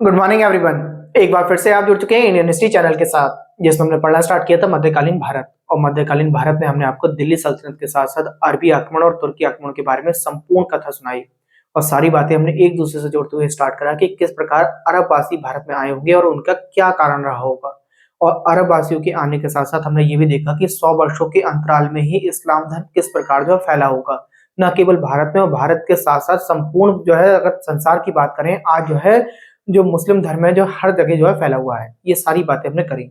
Good morning everyone. एक बार फिर से आप जुड़ चुके हैं इंडियन हिस्ट्री चैनल के साथ, जिसमें हमने पढ़ना स्टार्ट किया था मध्यकालीन भारत। और मध्यकालीन भारत में हमने आपको दिल्ली सल्तनत के साथ साथ अरबी आक्रमण और तुर्की आक्रमण के बारे में संपूर्ण कथा सुनाई। और सारी बातें हमने एक दूसरे से जोड़ते हुए स्टार्ट करा कि किस प्रकार अरबवासी भारत में आए होंगे और उनका क्या कारण रहा होगा। और अरबवासियों के आने के साथ साथ हमने ये भी देखा कि 100 वर्षों के अंतराल में ही इस्लाम धर्म किस प्रकार जो है फैला होगा, न केवल भारत में और भारत के साथ साथ संपूर्ण जो है, अगर संसार की बात करें आज जो है, जो मुस्लिम धर्म है जो हर जगह जो है फैला हुआ है। ये सारी बातें हमने करी।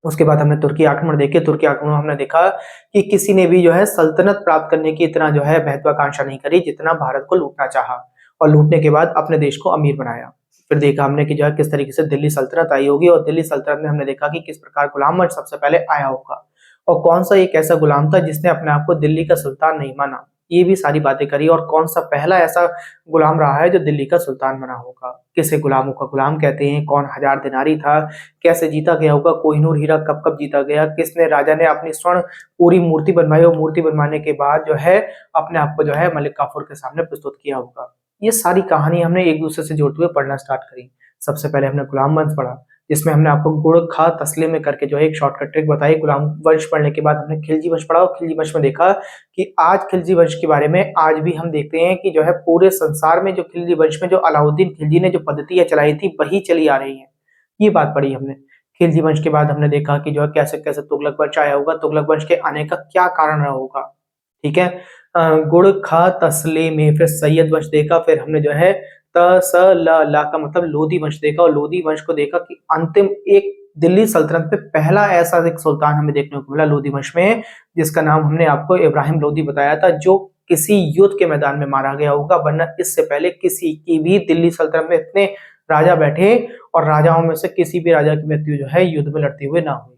उसके बाद हमने तुर्की आक्रमण देखे। तुर्की आक्रमण में हमने देखा कि किसी ने भी जो है सल्तनत प्राप्त करने की इतना जो है महत्वाकांक्षा नहीं करी जितना भारत को लूटना चाहा, और लूटने के बाद अपने देश को अमीर बनाया। फिर देखा हमने कि जो है किस तरीके से दिल्ली सल्तनत आई होगी, और दिल्ली सल्तनत में हमने देखा कि किस प्रकार गुलाम वंश सबसे पहले आया होगा, और कौन सा एक ऐसा गुलाम था जिसने अपने आप को दिल्ली का सुल्तान नहीं माना। ये भी सारी बातें करी। और कौन सा पहला ऐसा गुलाम रहा है जो दिल्ली का सुल्तान बना होगा, किसे गुलामों का गुलाम कहते हैं, कौन हजार दिनारी था, कैसे जीता गया होगा, कोहिनूर हीरा कब कब जीता गया, किसने राजा ने अपनी स्वर्ण पूरी मूर्ति बनवाई और मूर्ति बनवाने के बाद जो है अपने आप को जो है मलिक काफूर के सामने प्रस्तुत किया होगा। ये सारी कहानी हमने एक दूसरे से जोड़ते हुए पढ़ना स्टार्ट करी। सबसे पहले हमने गुलाम वंश पढ़ा, जिसमें हमने आपको गुड़ खा तसले में करके जो है एक शॉर्टकट ट्रिक बताई। गुलाम वंश पढ़ने के बाद हमने खिलजी वंश पढ़ा, और खिलजी वंश में देखा कि आज खिलजी वंश के बारे में आज भी हम देखते हैं कि जो है पूरे संसार में जो खिलजी वंश में जो अलाउद्दीन खिलजी ने जो पद्धतियां चलाई थी वही चली आ रही है। ये बात पढ़ी हमने। खिलजी वंश के बाद हमने देखा कि जो है कैसे कैसे तुगलक वंश आया होगा, तुगलक वंश के आने का क्या कारण रहा होगा। ठीक है। गुड़ खा तसले में फिर सैयद वंश देखा, फिर हमने जो है त स ल ला का मतलब लोधी वंश देखा, और लोधी वंश को देखा कि अंतिम एक दिल्ली सल्तनत में पहला ऐसा एक सुल्तान हमें देखने को मिला लोधी वंश में, जिसका नाम हमने आपको इब्राहिम लोधी बताया था, जो किसी युद्ध के मैदान में मारा गया होगा। वरना इससे पहले किसी की भी दिल्ली सल्तनत में इतने राजा बैठे और राजाओं में से किसी भी राजा की मृत्यु जो है युद्ध में लड़ते हुए ना हुई।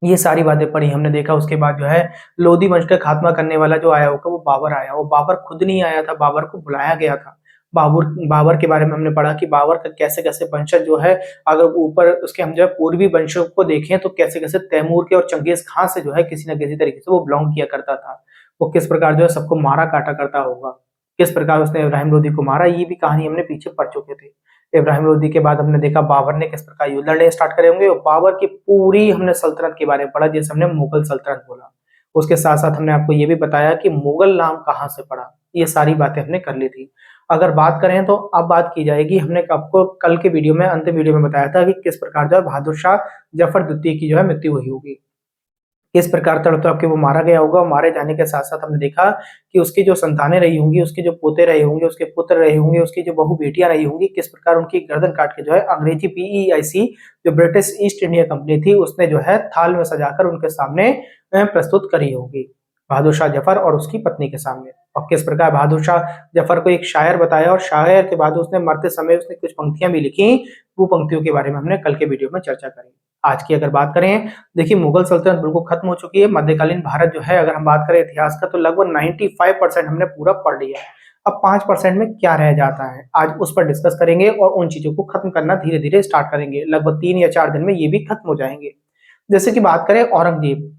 ये सारी बातें पढ़ी हमने। देखा उसके बाद जो है लोधी वंश का खात्मा करने वाला जो आया होगा वो बाबर आया। वो बाबर खुद नहीं आया था, बाबर को बुलाया गया था। बाबर के बारे में हमने पढ़ा कि बाबर का कैसे कैसे वंशज जो है, अगर ऊपर उसके हम जो है पूर्वी वंशों को देखें तो कैसे कैसे तैमूर के और चंगेज खान से जो है किसी न किसी तरीके से वो बिलोंग किया करता था। वो किस प्रकार जो है सबको मारा काटा करता होगा, किस प्रकार उसने इब्राहिम लोधी को मारा, ये भी कहानी हमने पीछे पढ़ चुके थे। इब्राहिम लोधी के बाद हमने देखा बाबर ने किस प्रकार युद्ध लड़ने स्टार्ट करे होंगे, और बाबर की पूरी हमने सल्तनत के बारे में पढ़ा, जैसे हमने मुगल सल्तनत बोला। उसके साथ साथ हमने आपको ये भी बताया कि मुगल नाम कहाँ से पड़ा। ये सारी बातें हमने कर ली थी। अगर बात करें तो अब बात की जाएगी, हमने आपको कल के वीडियो में अंतिम वीडियो में बताया था कि किस प्रकार जो है बहादुर शाह जफर द्वितीय की जो है मृत्यु हुई होगी, किस प्रकार तड़प के वो मारा गया होगा। मारे जाने के साथ साथ हमने देखा कि उसकी जो संतानें रही होंगी, उसके जो पोते रहे होंगे, उसके पुत्र रहे होंगे, उसकी जो बहु बेटियां रही होंगी, किस प्रकार उनकी गर्दन काट के जो है अंग्रेजी PEIC जो ब्रिटिश ईस्ट इंडिया कंपनी थी उसने जो है थाल में सजाकर उनके सामने प्रस्तुत करी होगी, बहादुर शाह जफर और उसकी पत्नी के सामने। और किस प्रकार बहादुर शाह जफर को एक शायर बताया, और शायर के बाद उसने मरते समय उसने कुछ पंक्तियां भी लिखी। वो पंक्तियों के बारे में हमने कल के वीडियो में चर्चा करी। आज की अगर बात करें, देखिए मुगल सल्तनत बिल्कुल खत्म हो चुकी है। मध्यकालीन भारत जो है, अगर हम बात करें इतिहास का, तो लगभग 95% हमने पूरा पढ़ लिया है। अब 5% में क्या रह जाता है, आज उस पर डिस्कस करेंगे और उन चीजों को खत्म करना धीरे धीरे स्टार्ट करेंगे। लगभग 3 या 4 दिन में ये भी खत्म हो जाएंगे। जैसे कि बात करें औरंगजेब,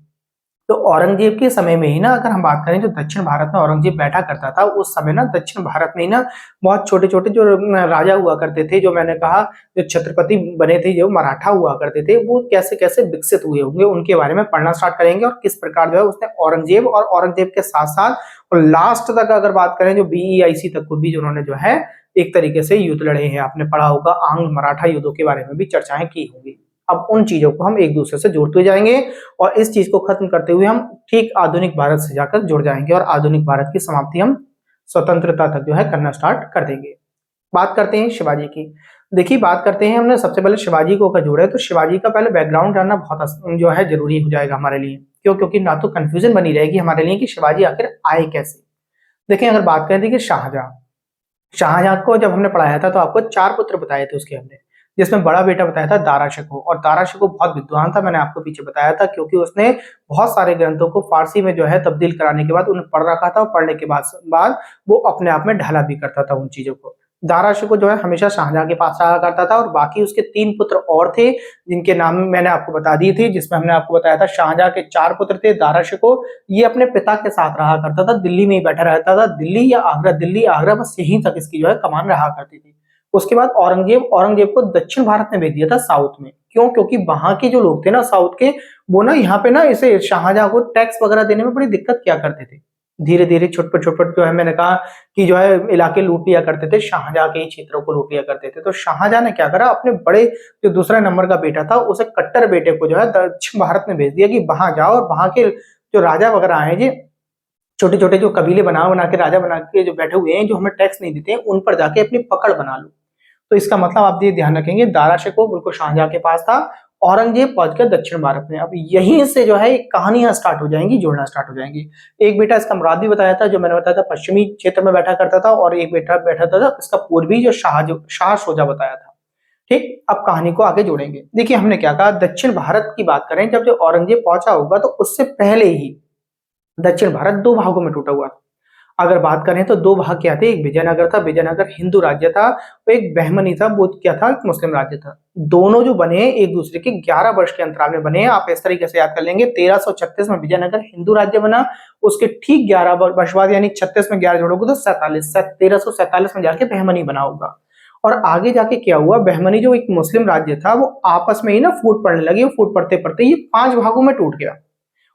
तो औरंगजेब के समय में ही ना, अगर हम बात करें जो दक्षिण भारत में औरंगजेब बैठा करता था, उस समय ना दक्षिण भारत में ही ना बहुत छोटे छोटे जो राजा हुआ करते थे, जो मैंने कहा जो छत्रपति बने थे, जो मराठा हुआ करते थे, वो कैसे कैसे विकसित हुए होंगे उनके बारे में पढ़ना स्टार्ट करेंगे। और किस प्रकार जो है उसने औरंगजेब और औरंगजेब के साथ साथ और लास्ट तक अगर बात करें जो BEIC तक को भी उन्होंने जो है एक तरीके से युद्ध लड़े हैं। आपने पढ़ा होगा आंग्ल मराठा युद्धों के बारे में भी चर्चाएं की होंगी। अब उन चीजों को हम एक दूसरे से जोड़ते जाएंगे, और इस चीज को खत्म करते हुए हम ठीक आधुनिक भारत से जाकर जुड़ जाएंगे, और आधुनिक भारत की समाप्ति हम स्वतंत्रता तक जो है करना स्टार्ट कर देंगे। बात करते हैं शिवाजी की। देखिए बात करते हैं, हमने सबसे पहले शिवाजी को अगर जोड़े तो शिवाजी का पहले बैकग्राउंड जानना बहुत जो है जरूरी हो जाएगा हमारे लिए। क्यों? क्योंकि ना तो कंफ्यूजन बनी रहेगी हमारे लिए कि शिवाजी आखिर आए कैसे। देखिए अगर बात करें, देखिए शाहजहां, शाहजहां को जब हमने पढ़ाया था तो आपको 4 पुत्र बताए थे उसके हमने, जिसमें बड़ा बेटा बताया था दारा शिकोह। और दारा शिकोह बहुत विद्वान था, मैंने आपको पीछे बताया था, क्योंकि उसने बहुत सारे ग्रंथों को फारसी में जो है तब्दील कराने के बाद उन्हें पढ़ रखा था, और पढ़ने के बाद वो अपने आप में ढाला भी करता था उन चीजों को। दारा शिकोह जो है हमेशा शाहजहां के पास रहा करता था, और बाकी उसके 3 पुत्र और थे जिनके नाम मैंने आपको बता दिए थे, जिसमें हमने आपको बताया था शाहजहां के 4 पुत्र थे। दारा शिकोह ये अपने पिता के साथ रहा करता था, दिल्ली में ही बैठा रहता था, दिल्ली या आगरा, दिल्ली आगरा बस यहीं तक इसकी जो है कमान रहा करती थी। उसके बाद औरंगजेब को दक्षिण भारत में भेज दिया था, साउथ में। क्यों? क्योंकि वहां के जो लोग थे ना साउथ के, वो ना यहाँ पे ना इसे शाहजहां को टैक्स वगैरह देने में बड़ी दिक्कत किया करते थे। धीरे धीरे छोट जो है, मैंने कहा कि जो है इलाके लूट लिया करते थे, शाहजहां के ही क्षेत्रों को लूट लिया करते थे। तो शाहजहां ने क्या करा, अपने बड़े जो दूसरा नंबर का बेटा था, उसे कट्टर बेटे को जो है दक्षिण भारत में भेज दिया कि वहां जाओ और वहां के जो राजा वगैरह आए जी, छोटे छोटे जो कबीले बना बना के राजा बना के जो बैठे हुए हैं, जो हमें टैक्स नहीं देते हैं, उन पर जाके अपनी पकड़ बना लो। तो इसका मतलब आप ये ध्यान रखेंगे, दारा शिकोह बिल्कुल शाहजहां के पास था, औरंगजेब पहुंच गया दक्षिण भारत में। अब यहीं से जो है कहानियां स्टार्ट हो जाएंगी, जुड़ना स्टार्ट हो जाएंगी। एक बेटा इसका मुराद भी बताया था, जो मैंने बताया था पश्चिमी क्षेत्र में बैठा करता था, और एक बेटा बैठा था इसका पूर्वी, जो शाह सोजा बताया था। ठीक, अब कहानी को आगे जोड़ेंगे। देखिए हमने क्या कहा, दक्षिण भारत की बात करें, जब जो औरंगजेब पहुंचा होगा तो उससे पहले ही दक्षिण भारत दो भागों में टूटा हुआ था। अगर बात करें तो दो भाग क्या थे, एक विजयनगर था, विजयनगर हिंदू राज्य था, और एक बहमनी था, वो क्या था, एक मुस्लिम राज्य था। दोनों जो बने एक दूसरे के 11 वर्ष के अंतराल में बने हैं। आप इस तरीके से याद कर लेंगे, 1336 में विजयनगर हिंदू राज्य बना, उसके ठीक 11 वर्ष बाद यानी 36 में 11 जोड़ोगे तो 1347 में जाके बहमनी बना होगा। और आगे जाके क्या हुआ, बहमनी जो एक मुस्लिम राज्य था, वो आपस में ही ना फूट पड़ने लगी, फूट पड़ते पड़ते ये 5 भागों में टूट गया।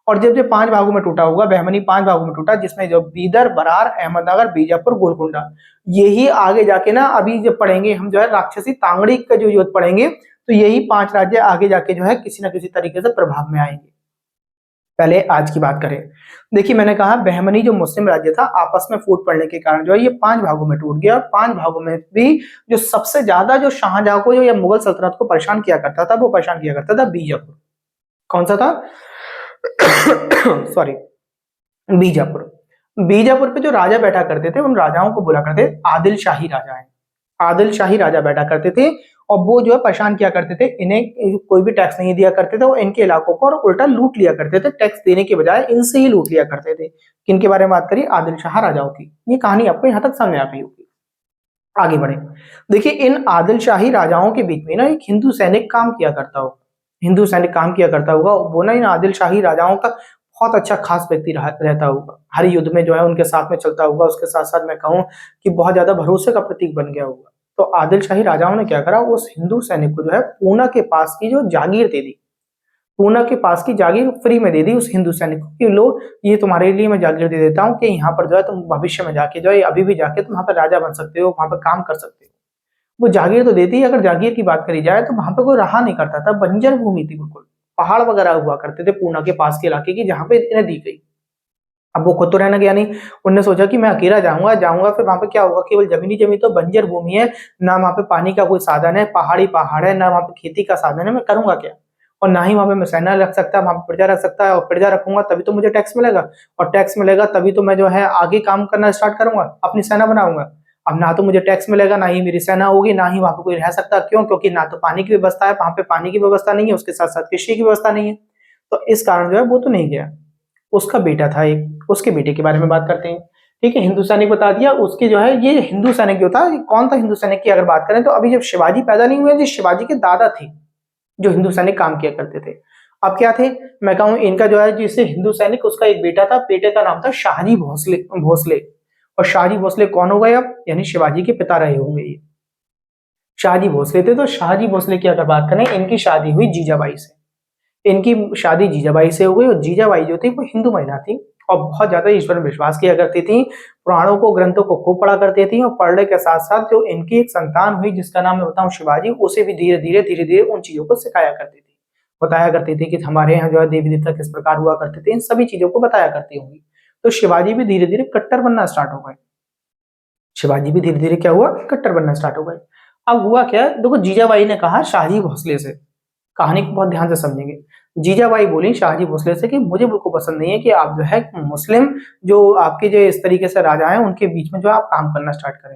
और जब ये 5 भागों में टूटा होगा, बहमनी 5 भागों में टूटा, जिसमें जो बीदर, बरार, अहमदनगर, बीजापुर, गोलकुंडा, यही आगे जाके ना अभी जब पढ़ेंगे हम जो है राक्षसी तांगड़ी का जो युद्ध पढ़ेंगे, तो यही 5 राज्य आगे जाके जो है किसी ना किसी तरीके से प्रभाव में आएंगे। पहले आज की बात करें, देखिए मैंने कहा बहमनी जो मुस्लिम राज्य था, आपस में फूट पड़ने के कारण जो है ये 5 भागों में टूट गया। और 5 भागों में भी जो सबसे ज्यादा जो शाहजहां को या मुगल सल्तनत को परेशान किया करता था, वो परेशान किया करता था बीजापुर। कौन सा था? सॉरी, बीजापुर। बीजापुर पे जो राजा बैठा करते थे, उन राजाओं को बोला करते आदिल शाही राजा है। आदिल शाही राजा बैठा करते थे, और वो जो है परेशान किया करते थे, इन्हें कोई भी टैक्स नहीं दिया करते थे, वो इनके इलाकों को और उल्टा लूट लिया करते थे, टैक्स देने के बजाय इनसे ही लूट लिया करते थे। किनके बारे में बात करिए? आदिल शाह राजाओं की। ये कहानी आपको यहाँ तक समझ आ गई होगी। आगे बढ़े, देखिए इन आदिल शाही राजाओं के बीच में ना एक हिंदू सैनिक काम किया करता होगा, हिंदू सैनिक काम किया करता होगा, वो ना इन आदिल शाही राजाओं का बहुत अच्छा खास व्यक्ति रहता होगा, हर युद्ध में जो है उनके साथ में चलता होगा, उसके साथ साथ मैं कहूँ कि बहुत ज्यादा भरोसे का प्रतीक बन गया होगा। तो आदिल शाही राजाओं ने क्या करा, उस हिंदू सैनिक को जो है पूना के पास की जो जागीर दे दी, पूना के पास की जागीर फ्री में दे दी उस हिंदू सैनिक को कि लो ये तुम्हारे लिए मैं जागीर दे देता हूँ, कि यहाँ पर जो है तुम भविष्य में जाके जो है अभी भी जाके तुम वहां पर राजा बन सकते हो, वहां पर काम कर सकते हो। वो जागीर तो देती है। अगर जागीर की बात करी जाए तो वहां पे कोई रहा नहीं करता था, बंजर भूमि थी, बिल्कुल पहाड़ वगैरह हुआ करते थे पूना के पास के इलाके की, जहां पे इन्हें दी गई। अब वो खुद तो रहना गया नहीं, उन्होंने सोचा कि मैं अकेला जाऊंगा फिर वहां पे क्या होगा, केवल जमीनी जमीन तो बंजर भूमि है, ना वहां पे पानी का कोई साधन है, पहाड़ी पहाड़ है, ना वहां पे खेती का साधन है, मैं करूंगा क्या? और ना ही वहां पे मैं सेना रख सकता, वहां पे प्रजा रख सकता है, और प्रजा रखूंगा तभी तो मुझे टैक्स मिलेगा, और टैक्स मिलेगा तभी तो मैं जो है आगे काम करना स्टार्ट करूंगा, अपनी सेना बनाऊंगा। अब ना तो मुझे टैक्स मिलेगा, ना ही मेरी सेना होगी, ना ही वहां पे कोई रह सकता। क्यों? क्योंकि ना तो पानी की व्यवस्था है, वहां पे पानी की व्यवस्था नहीं है, उसके साथ साथ कृषि की व्यवस्था नहीं है। तो इस कारण जो है वो तो नहीं गया। उसका बेटा था एक, उसके बेटे के बारे में बात करते हैं। ठीक है, हिंदू सैनिक बता दिया, उसके जो है ये हिंदू सैनिक जो था, कौन था हिंदू सैनिक की अगर बात करें तो अभी जब शिवाजी पैदा नहीं हुए, जो शिवाजी के दादा थे जो हिंदू सैनिक काम किया करते थे। अब क्या थे, मैं कहूँ इनका जो है जिससे हिंदू सैनिक, उसका एक बेटा था, बेटे का नाम था शाहजी भोसले। और शाहजी भोसले कौन हो गए अब, यानी शिवाजी के पिता रहे होंगे ये। शाहजी भोसले थे, तो शाहजी भोसले की अगर बात करें, इनकी शादी हुई जीजाबाई से। इनकी शादी जीजाबाई से हो गई, और जीजाबाई जो थी वो हिंदू महिला थी, और बहुत ज्यादा ईश्वर में विश्वास किया करती थी, पुराणों को, ग्रंथों को खूब पढ़ा करती थी। और पढ़ने के साथ साथ जो इनकी एक संतान हुई, जिसका नाम मैं बताऊं शिवाजी, उसे भी धीरे धीरे उन चीजों को सिखाया करती थी, बताया करती थी कि हमारे यहाँ जो है देवी देवता किस प्रकार हुआ करते थे, इन सभी चीजों को बताया करती होंगी। तो शिवाजी भी धीरे धीरे कट्टर बनना स्टार्ट हो गए। शिवाजी भी धीरे धीरे क्या हुआ, कट्टर बनना स्टार्ट हो गए। अब हुआ क्या, देखो जीजाबाई ने कहा शाहजी भोसले से, कहानी को बहुत ध्यान से समझेंगे। जीजाबाई बोली शाहजी भोसले से कि मुझे बिल्कुल पसंद नहीं है कि आप जो है मुस्लिम जो आपके जो इस तरीके से राजा हैं उनके बीच में जो आप काम करना स्टार्ट करें।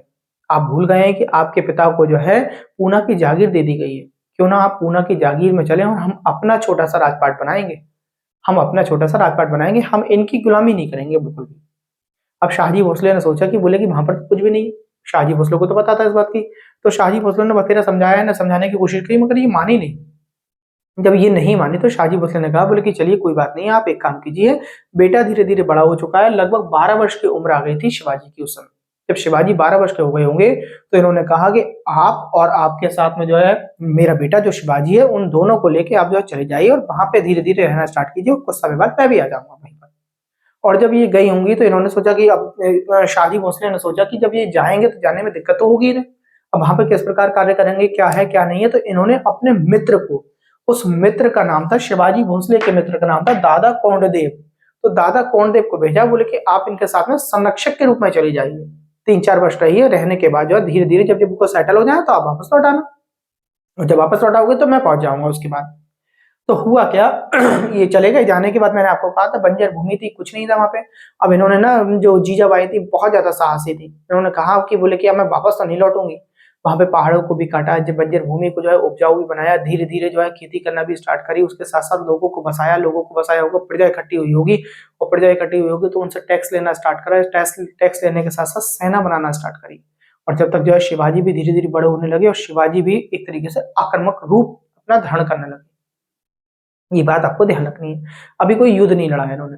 आप भूल गए हैं कि आपके पिता को जो है पूना की जागीर दे दी गई है, क्यों ना आप पूना की जागीर में चलें और हम अपना छोटा सा राजपाट बनाएंगे, हम इनकी गुलामी नहीं करेंगे बिल्कुल भी। अब शाहजी भोसले ने सोचा कि बोले कि वहां पर तो कुछ भी नहीं, शाहजी भोसले को तो पता था इस बात की। तो शाहजी भोसले ने बतेरा समझाया ना, समझाने की कोशिश की, मगर ये मानी नहीं। जब ये नहीं मानी तो शाहजी भोसले ने कहा, बोले कि चलिए कोई बात नहीं, आप एक काम कीजिए, बेटा धीरे धीरे बड़ा हो चुका है, लगभग 12 वर्ष की उम्र आ गई थी शिवाजी की उस समय। जब शिवाजी 12 वर्ष के हो गए होंगे तो इन्होंने कहा कि आप और आपके साथ में जो है मेरा बेटा जो शिवाजी है, उन दोनों को लेके आप जो है चले जाइए और वहां पे धीरे धीरे रहना स्टार्ट कीजिए, कुछ समय बाद मैं भी आ जाऊंगा वहीं पर। और जब ये गई होंगी तो इन्होंने सोचा कि अब शादी भोसले ने सोचा कि जब ये जाएंगे तो जाने में दिक्कत तो होगी ना, अब वहां पे किस प्रकार कार्य करेंगे, क्या है क्या नहीं है। तो इन्होंने अपने मित्र को, उस मित्र का नाम था शिवाजी भोसले के मित्र का नाम था दादा कोंडदेव, तो दादा कोंडदेव को भेजा, बोले कि आप इनके साथ में संरक्षक के रूप में चली जाइए, 3-4 वर्ष रहिए, रहने के बाद जो है धीरे धीरे जब इनको सेटल हो जाए तो आप वापस लौट आना, और जब वापस लौट आओगे तो मैं पहुंच जाऊंगा उसके बाद। तो हुआ क्या ये चले गए, जाने के बाद मैंने आपको कहा था बंजर भूमि थी, कुछ नहीं था वहां पे। अब इन्होंने ना, जो जीजाबाई थी बहुत ज्यादा साहसी थी, इन्होंने कहा कि बोले कि अब मैं वापस तो नहीं लौटूंगी, वहां पे पहाड़ों को भी काटा, जब बंजर भूमि को जो है उपजाऊ भी बनाया, धीरे धीरे जो है खेती करना भी स्टार्ट करी, उसके साथ साथ लोगों को बसाया होगा, प्रजा इकट्ठी हुई होगी, और प्रजा इकट्ठी हुई होगी तो उनसे टैक्स लेना स्टार्ट करा, टैक्स लेने के साथ साथ सेना बनाना स्टार्ट करी। और जब तक जो है शिवाजी भी धीरे धीरे बड़े होने लगे और शिवाजी भी एक तरीके से आक्रामक रूप अपना धारण करने लगे, ये बात आपको ध्यान रखनी है। अभी कोई युद्ध नहीं लड़ा है इन्होंने।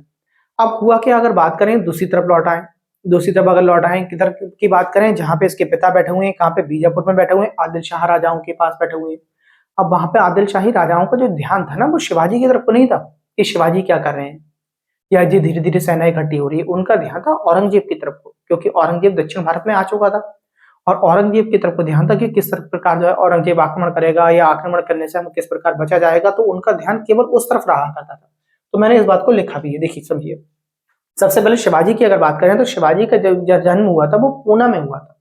अब हुआ क्या, अगर बात करें दूसरी तरफ लौट आए, दूसरी तरफ अगर लौट आए किधर की बात करें, जहां पे इसके पिता बैठे हुए हैं, कहां पे, बीजापुर में बैठे हुए हैं, आदिल शाह राजाओं के पास बैठे हुए हैं। अब वहां पे आदिल शाही राजाओं का जो ध्यान था ना, वो शिवाजी की तरफ को नहीं था कि शिवाजी क्या कर रहे हैं, या जी धीरे धीरे सेना इकट्ठी हो रही है, उनका ध्यान था औरंगजेब की तरफ को, क्योंकि औरंगजेब दक्षिण भारत में आ चुका था, और औरंगजेब की तरफ को ध्यान था कि किस प्रकार जो है औरंगजेब आक्रमण करेगा, या आक्रमण करने से हम किस प्रकार बचा जाएगा, तो उनका ध्यान केवल उस तरफ रहा करता था। तो मैंने इस बात को लिखा भी है, देखिए समझिए। सबसे पहले शिवाजी की अगर बात करें तो शिवाजी का जब जन्म हुआ था वो पूना में हुआ था,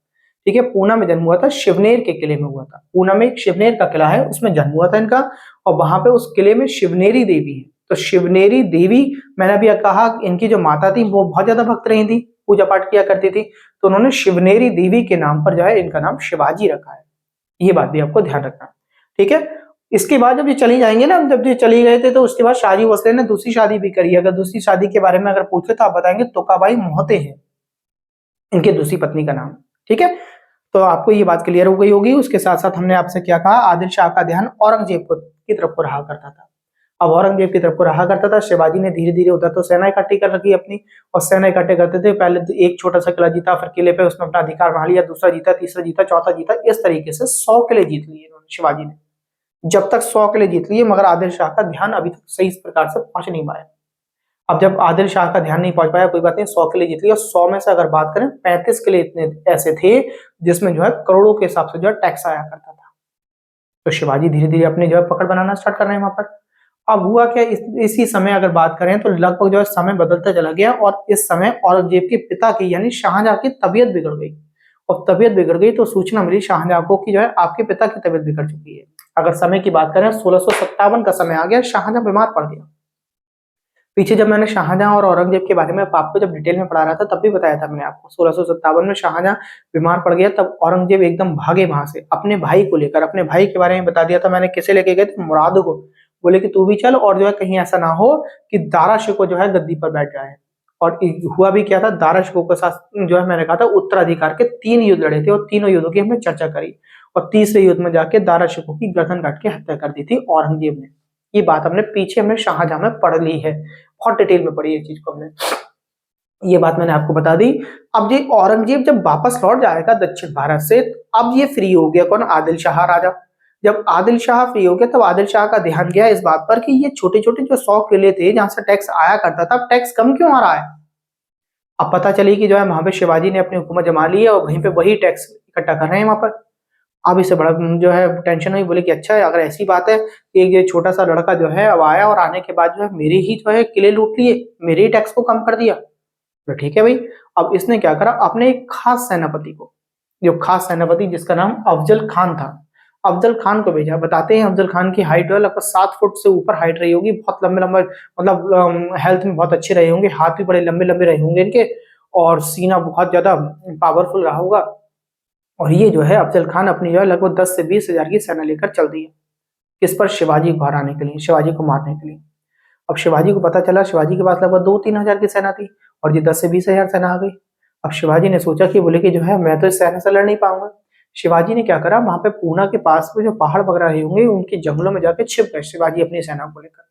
ठीक है, पूना में जन्म हुआ था, शिवनेर के किले में हुआ था। पूना में एक शिवनेर का किला है, उसमें जन्म हुआ था इनका, और वहां पे उस किले में शिवनेरी देवी है। तो शिवनेरी देवी, मैंने अभी कहा इनकी जो माता थी वो बहुत ज्यादा भक्त रही थी, पूजा पाठ किया करती थी, तो उन्होंने शिवनेरी देवी के नाम पर जो है इनका नाम शिवाजी रखा है, ये बात भी आपको ध्यान रखना, ठीक है। इसके बाद जब ये चली जाएंगे ना, जब ये चली गए थे तो उसके बाद शाहजी भोसले ने दूसरी शादी भी करी। अगर दूसरी शादी के बारे में अगर पूछे तो आप बताएंगे तुकाबाई मोहते हैं इनके दूसरी पत्नी का नाम, ठीक है। तो आपको ये बात क्लियर हो गई होगी। उसके साथ साथ हमने आपसे क्या कहा, आदिल शाह का ध्यान औरंगजेब की तरफ को रहा करता था। अब औरंगजेब की तरफ को रहा करता था, शिवाजी ने धीरे धीरे उधर तो सेना इकट्ठी कर रखी अपनी, और सेना इकट्ठे करते थे, पहले तो एक छोटा सा किला जीता, फिर किले पे उसने अपना अधिकार बना लिया, दूसरा जीता, तीसरा जीता, चौथा जीता, इस तरीके से 100 किले जीत लिए इन्होंने शिवाजी ने। जब तक 100 किले जीत लिए, मगर आदिल शाह का ध्यान अभी तक सही प्रकार से पहुंच नहीं पाया। अब जब आदिल शाह का ध्यान नहीं पहुंच पाया, कोई बात नहीं, 100 किले जीत लिए, और 100 में से अगर बात करें 35 किले इतने ऐसे थे जिसमें जो है करोड़ों के हिसाब से जो है टैक्स आया करता था। तो शिवाजी धीरे धीरे अपने जो है पकड़ बनाना स्टार्ट कर रहे हैं वहां पर। अब हुआ क्या, इसी समय अगर बात करें तो लगभग जो है समय बदलता चला गया, और इस समय औरंगजेब के पिता की यानी शाहजहां की तबीयत बिगड़ गई, और तबीयत बिगड़ गई तो सूचना मिली शाहजहां को कि जो है आपके पिता की तबीयत बिगड़ चुकी है। अगर समय की बात करें 1657 का समय आ गया, शाहजहां बीमार पड़ गया। पीछे जब मैंने शाहजहां और औरंगजेब के बारे में आपको जब डिटेल में पढ़ा रहा था तब भी बताया था मैंने आपको, 1657 में शाहजहां बीमार पड़ गया, तब औरंगजेब एकदम भागे वहां से अपने भाई को लेकर। अपने भाई के बारे में बता दिया था मैंने, किसे लेके गए थे, मुराद को, बोले कि तू भी चल, और जो है कहीं ऐसा ना हो कि दारा शिकोह जो है गद्दी पर बैठ जाए। और हुआ भी क्या था, दारा शिकोह के साथ जो है मैंने कहा था उत्तराधिकार के 3 युद्ध लड़े थे, और तीनों युद्धों की हमने चर्चा करी, और तीसरे युद्ध में जाके दारा शिकोह की गर्दन काट के हत्या कर दी थी औरंगजेब ने। ये बात हमने पीछे हमने शाहजहां में पढ़ ली है, बहुत डिटेल में पढ़ी है चीज को हमने, ये बात मैंने आपको बता दी। अब ये औरंगजेब जब वापस लौट जाएगा दक्षिण भारत से, अब ये फ्री हो गया कौन, आदिल शाह राजा। जब आदिल शाह फ्री हो गया तब आदिल शाह का ध्यान गया इस बात पर कि ये छोटे छोटे जो 100 किले थे जहां से टैक्स आया करता था, अब टैक्स कम क्यों आ रहा है। अब पता चली कि जो है वहां पे शिवाजी ने अपनी हुकूमत जमा ली है, और वहीं पे वही टैक्स इकट्ठा कर रहे हैं वहां पर। अब इससे बड़ा जो है टेंशन हुई, बोले कि अच्छा है, अगर ऐसी बात है कि ये छोटा सा लड़का जो है अब आया, और आने के बाद जो है मेरे ही जो है किले लूट लिए, मेरे ही टैक्स को कम कर दिया, तो ठीक है भाई। अब इसने क्या करा, अपने एक खास सेनापति को, जो खास सेनापति जिसका नाम अफजल खान था, अफजल खान को भेजा। बताते हैं अफजल खान की हाइट लगभग 7 फुट से ऊपर हाइट रही होगी, बहुत लंबे लंबे, मतलब हेल्थ में बहुत अच्छे रहे होंगे, हाथ भी बड़े लंबे लंबे रहे होंगे इनके, और सीना बहुत ज्यादा पावरफुल रहा होगा। और ये जो है अफजल खान अपनी जो है लगभग 10 से 20 हजार की सेना लेकर चल दिए, किस पर, शिवाजी को हराने के लिए, शिवाजी को मारने के लिए। अब शिवाजी को पता चला, शिवाजी के पास लगभग 2-3 हजार की सेना थी, और ये 10 से 20 हजार सेना आ गई। अब शिवाजी ने सोचा कि बोले कि जो है मैं तो इस सेना से लड़ नहीं पाऊंगा। शिवाजी ने क्या करा, वहां पे पूना के पास में जो पहाड़ वगैरह रहे होंगे उनके जंगलों में जाके छिप गए शिवाजी अपनी सेना को लेकर।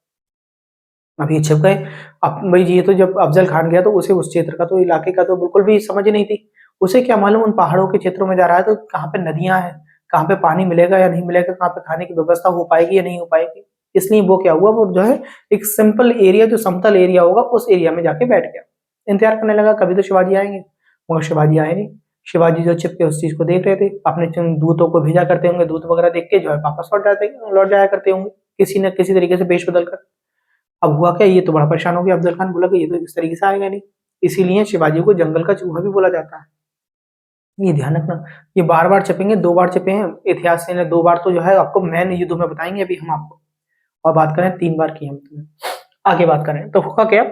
अब ये छिप गए। अब भाई ये तो जब अफजल खान गया तो उसे उस क्षेत्र का तो, इलाके का तो बिल्कुल भी समझ नहीं थी, उसे क्या मालूम उन पहाड़ों के क्षेत्रों में जा रहा है तो कहाँ पे नदियां हैं, कहाँ पे पानी मिलेगा या नहीं मिलेगा, कहाँ पे खाने की व्यवस्था हो पाएगी या नहीं हो पाएगी। इसलिए वो क्या हुआ, वो जो है एक सिंपल एरिया, जो समतल एरिया होगा उस एरिया में जाके बैठ गया, इंतजार करने लगा कभी तो शिवाजी आएंगे। मगर शिवाजी आए नहीं। शिवाजी जो छिप के उस चीज को देख रहे थे, अपने दूतों को भेजा करते होंगे, दूत वगैरह देख के जो है वापस लौट जाया करते होंगे किसी न किसी तरीके से वेश बदल कर। अब हुआ क्या, ये तो बड़ा परेशान हो गया। अफजल खान बोला कि ये तो इस तरीके से आएगा नहीं, इसीलिए शिवाजी को जंगल का चूहा भी बोला जाता है। ये ध्यान रखना, ये बार बार छपेंगे, 2 बार छपे हैं इतिहास से, 2 बार तो जो है आपको मैन युद्धों में बताएंगे अभी हम आपको। और बात करें 3 बार की हम तुम्हें आगे बात करें तो हुआ क्या,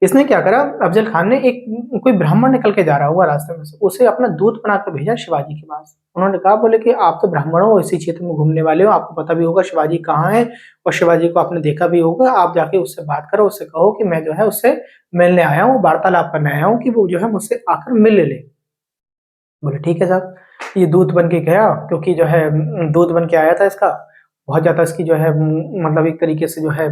इसने क्या करा, अफजल खान ने एक कोई ब्राह्मण निकल के जा रहा हुआ रास्ते में से, उसे अपना दूत बना कर भेजा शिवाजी के पास। उन्होंने कहा, बोले कि आप तो ब्राह्मण हो, इसी क्षेत्र में घूमने वाले हो, आपको पता भी होगा शिवाजी कहाँ है, और शिवाजी को आपने देखा भी होगा, आप जाके उससे बात करो, उससे कहो कि मैं जो है उससे मिलने आया हूँ, वार्तालाप करने आया हूँ, कि वो जो है मुझसे आकर मिल ले। बोले ठीक है साहब। ये दूत बन के गया, क्योंकि जो है दूत बन के आया था इसका, बहुत ज्यादा इसकी जो है मतलब एक तरीके से जो है